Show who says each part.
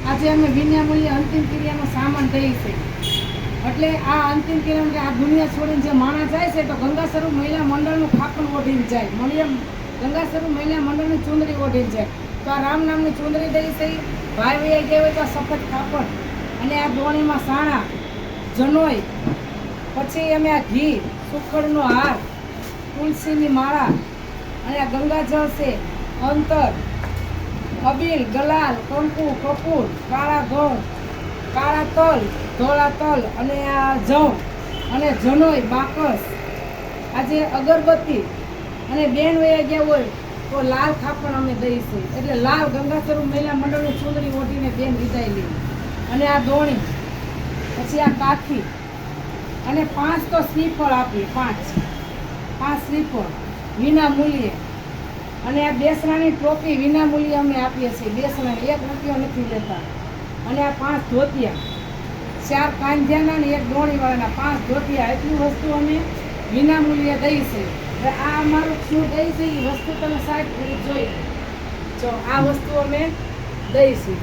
Speaker 1: આજે અમે વિનામૂલ્યે અંતિમ ક્રિયાનો સામાન દઈએ છીએ. એટલે આ અંતિમ ક્રિયા આ દુનિયા છોડીને જે માણસ જાય છે તો ગંગા સ્વરૂપ મહિલા મંડળનું ખાપણ ઓઢીને જાય. ગંગા સ્વરૂપ મહિલા મંડળની ચુંદડી ઓઢીને જાય. તો આ રામ નામની ચુંદડી દઈ છે. ભાઈ વૈયા ગયા હોય તો આ સફેદ કાપડ અને આ દોણીમાં સાણા જનોઈ, પછી અમે આ ઘી, સુખડનો હાર, તુલસીની માળા અને આ ગંગાજળ છે, અંતર, અબીલ, ગલાલ, કંકુ, કપૂર, કાળા ઘઉં, કાળા તલ, ધોળા તલ અને આ જવ અને જનોઈ, બાકસ, આજે અગરબત્તી અને બેન વયા ગયા હોય તો લાલ ખાપણ અમે દઈશું. એટલે લાલ ગંગા સ્વરૂપ મહિલા મંડળની ચૂંદડી ઓઢીને બેન વિદાય લે. અને આ દોણી, પછી આ કાઠી અને 5 તો શ્રીફળ આપીએ. 5 શ્રીફળ વિના મૂલ્યે. અને આ બેસણાની ટોપી વિના મૂલ્યે અમે આપીએ છીએ. બેસણાની 1 રૂપિયો નથી લેતા. અને આ 5 ધોતિયા, 4 કાંધ્યાના અને 1 દોણીવાળાના 5 ધોતિયા, એટલી વસ્તુ અમે વિના મૂલ્યે દઈશું. આ અમારું શું દઈ છે એ વસ્તુ તમે સાહેબ જોઈ જો. આ વસ્તુ અમે દઈશું.